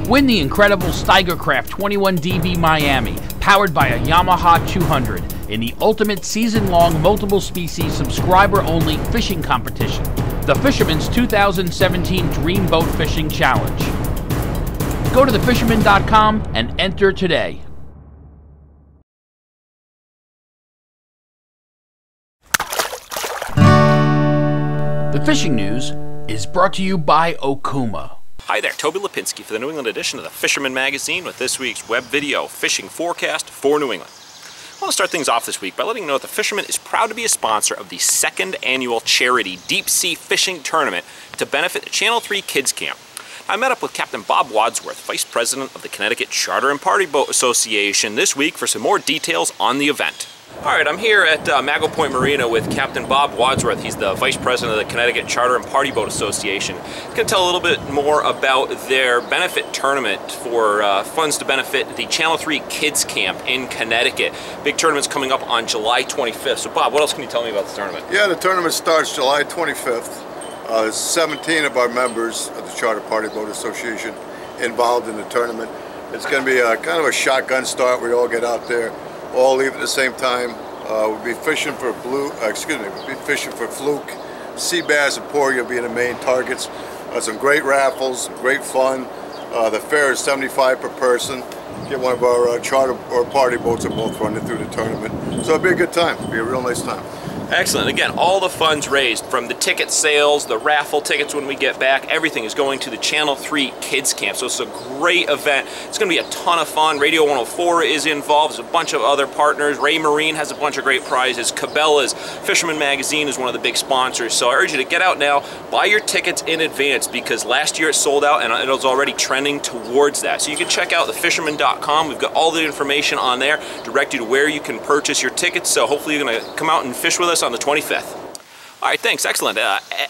Win the incredible Steigercraft 21DB Miami, powered by a Yamaha 200, in the ultimate season-long multiple species subscriber-only fishing competition, the Fisherman's 2017 Dream Boat Fishing Challenge. Go to thefisherman.com and enter today. The fishing news is brought to you by Okuma. Hi there, Toby Lapinski for the New England edition of the Fisherman magazine with this week's web video fishing forecast for New England. I want to start things off this week by letting you know that the Fisherman is proud to be a sponsor of the second annual charity deep sea fishing tournament to benefit the Channel 3 Kids Camp. I met up with Captain Bob Wadsworth, Vice President of the Connecticut Charter and Party Boat Association this week for some more details on the event. Alright, I'm here at Mago Point Marina with Captain Bob Wadsworth. He's the Vice President of the Connecticut Charter and Party Boat Association. He's going to tell a little bit more about their benefit tournament for funds to benefit the Channel 3 Kids Camp in Connecticut. Big tournament's coming up on July 25th. So Bob, what else can you tell me about the tournament? Yeah, the tournament starts July 25th. There's 17 of our members of the Charter Party Boat Association involved in the tournament. It's going to be kind of a shotgun start. We all get out there, all leave at the same time. We'll be fishing for we'll be fishing for fluke, sea bass, and porgy will be the main targets. Some great raffles, great fun. The fare is $75 per person. Get one of our charter or party boats and both running through the tournament. So it'll be a good time. It'll be a real nice time. Excellent. Again, all the funds raised from the ticket sales, the raffle tickets when we get back, everything is going to the Channel 3 Kids Camp. So it's a great event. It's going to be a ton of fun. Radio 104 is involved. There's a bunch of other partners. Ray Marine has a bunch of great prizes. Cabela's Fisherman magazine is one of the big sponsors. So I urge you to get out now, buy your tickets in advance because last year it sold out and it was already trending towards that. So you can check out thefisherman.com. We've got all the information on there, direct you to where you can purchase your tickets. So hopefully you're going to come out and fish with us on the 25th. All right, thanks, excellent.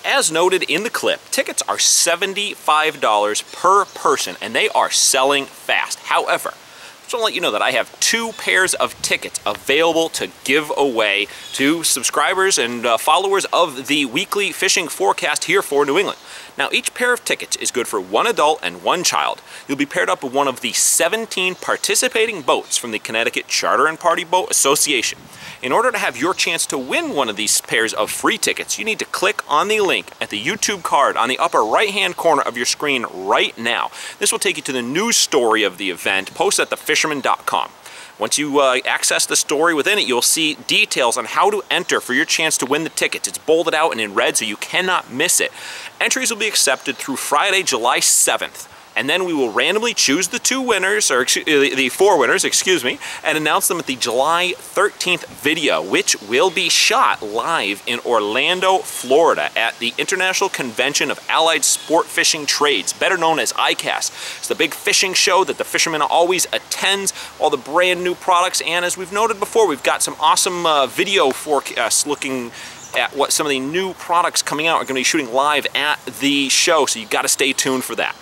As noted in the clip, tickets are $75 per person and they are selling fast. However, I just want to let you know that I have 2 pairs of tickets available to give away to subscribers and followers of the weekly fishing forecast here for New England. Now, each pair of tickets is good for 1 adult and 1 child. You'll be paired up with one of the 17 participating boats from the Connecticut Charter and Party Boat Association. In order to have your chance to win one of these pairs of free tickets, you need to click on the link at the YouTube card on the upper right-hand corner of your screen right now. This will take you to the news story of the event, posted at thefisherman.com. Once you access the story within it, you'll see details on how to enter for your chance to win the tickets. It's bolded out and in red, so you cannot miss it. Entries will be accepted through Friday, July 7th. And then we will randomly choose the 2 winners, or the 4 winners, excuse me, and announce them at the July 13th video, which will be shot live in Orlando, Florida at the International Convention of Allied Sport Fishing Trades, better known as ICAST. It's the big fishing show that the Fisherman always attends, all the brand new products, and as we've noted before, we've got some awesome video forecasts looking at what some of the new products coming out are going to be shooting live at the show, so you've got to stay tuned for that.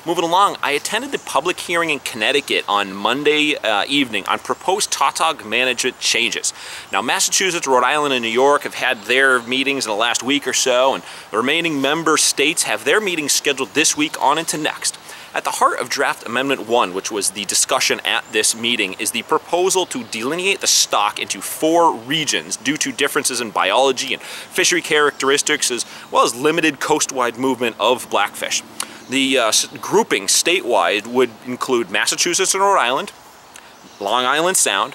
Moving along, I attended the public hearing in Connecticut on Monday evening on proposed tautog management changes. Now, Massachusetts, Rhode Island, and New York have had their meetings in the last week or so, and the remaining member states have their meetings scheduled this week on into next. At the heart of Draft Amendment 1, which was the discussion at this meeting, is the proposal to delineate the stock into 4 regions due to differences in biology and fishery characteristics, as well as limited coastwide movement of blackfish. The grouping statewide would include Massachusetts and Rhode Island, Long Island Sound,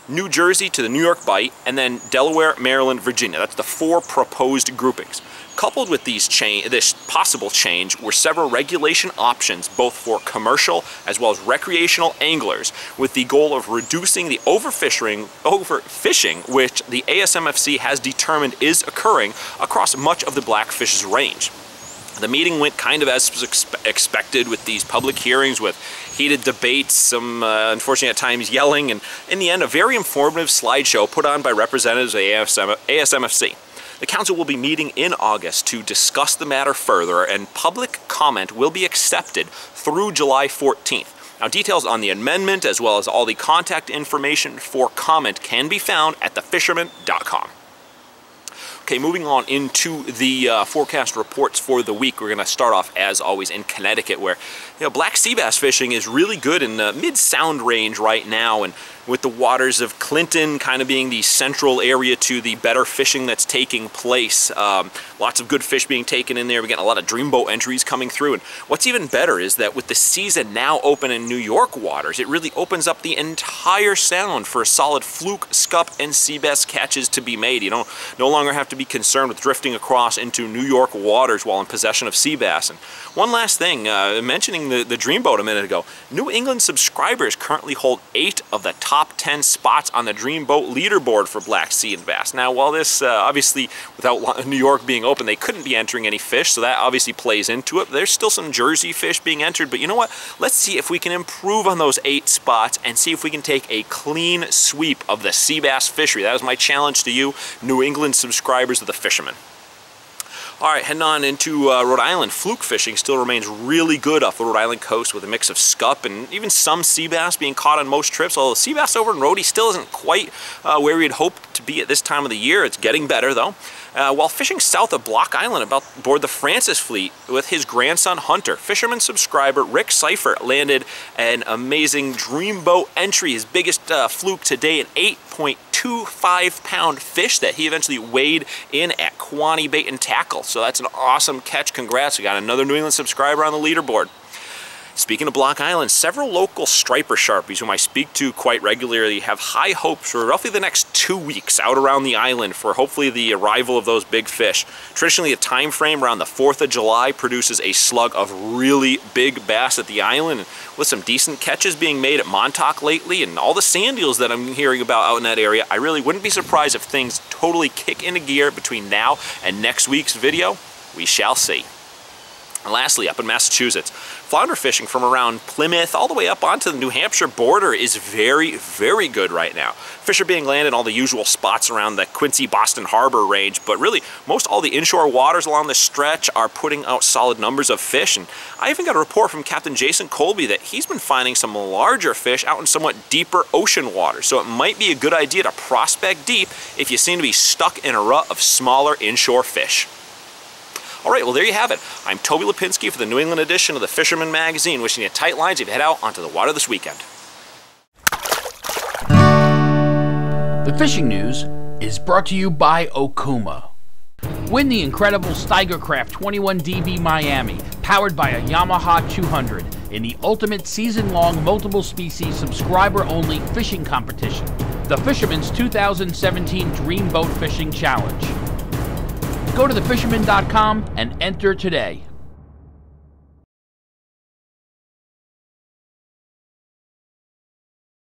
New Jersey to the New York Bight, and then Delaware, Maryland, Virginia. That's the 4 proposed groupings. Coupled with this possible change were several regulation options both for commercial as well as recreational anglers, with the goal of reducing the overfishing which the ASMFC has determined is occurring across much of the blackfish's range. The meeting went kind of as expected with these public hearings, with heated debates, some unfortunately at times yelling, and in the end a very informative slideshow put on by representatives of ASMFC. The council will be meeting in August to discuss the matter further, and public comment will be accepted through July 14th. Now, details on the amendment as well as all the contact information for comment can be found at thefisherman.com. Okay, moving on into the forecast reports for the week. We're going to start off, as always, in Connecticut, where black sea bass fishing is really good in the mid-sound range right now, and with the waters of Clinton kind of being the central area to the better fishing that's taking place. Lots of good fish being taken in there. We're getting a lot of dreamboat entries coming through, and what's even better is that with the season now open in New York waters, it really opens up the entire sound for solid fluke, scup, and sea bass catches to be made. You don't no longer have to be concerned with drifting across into New York waters while in possession of sea bass. And one last thing, mentioning the dreamboat a minute ago, New England subscribers currently hold 8 of the top 10 spots on the dreamboat leaderboard for black sea and bass. Now, while this obviously, without New York being open, they couldn't be entering any fish, so that obviously plays into it. There's still some Jersey fish being entered, but you know what? Let's see if we can improve on those 8 spots and see if we can take a clean sweep of the sea bass fishery. That was my challenge to you, New England subscribers of the Fisherman. All right, heading on into Rhode Island. Fluke fishing still remains really good off the Rhode Island coast with a mix of scup and even some sea bass being caught on most trips, although sea bass over in Rhode still isn't quite where we'd hope to be at this time of the year. It's getting better, though. While fishing south of Block Island aboard the Francis fleet with his grandson Hunter, Fisherman subscriber Rick Seifert landed an amazing dreamboat entry, his biggest fluke to date, an 8.25-pound fish that he eventually weighed in at Quani Bait and Tackle. So that's an awesome catch. Congrats. We got another New England subscriber on the leaderboard. Speaking of Block Island, several local striper sharpies whom I speak to quite regularly have high hopes for roughly the next 2 weeks out around the island for hopefully the arrival of those big fish. Traditionally, a time frame around the 4th of July produces a slug of really big bass at the island, and with some decent catches being made at Montauk lately and all the sand eels that I'm hearing about out in that area, I really wouldn't be surprised if things totally kick into gear between now and next week's video. We shall see. And lastly, up in Massachusetts, flounder fishing from around Plymouth all the way up onto the New Hampshire border is very, very good right now. Fish are being landed in all the usual spots around the Quincy-Boston Harbor range, but really, most all the inshore waters along the stretch are putting out solid numbers of fish. And I even got a report from Captain Jason Colby that he's been finding some larger fish out in somewhat deeper ocean waters. So it might be a good idea to prospect deep if you seem to be stuck in a rut of smaller inshore fish. All right, well, there you have it. I'm Toby Lapinski for the New England edition of the Fisherman magazine, wishing you tight lines if you head out onto the water this weekend. The fishing news is brought to you by Okuma. Win the incredible Steigercraft 21DB Miami, powered by a Yamaha 200, in the ultimate season-long multiple species subscriber-only fishing competition, the Fisherman's 2017 Dream Boat Fishing Challenge. Go to thefisherman.com and enter today.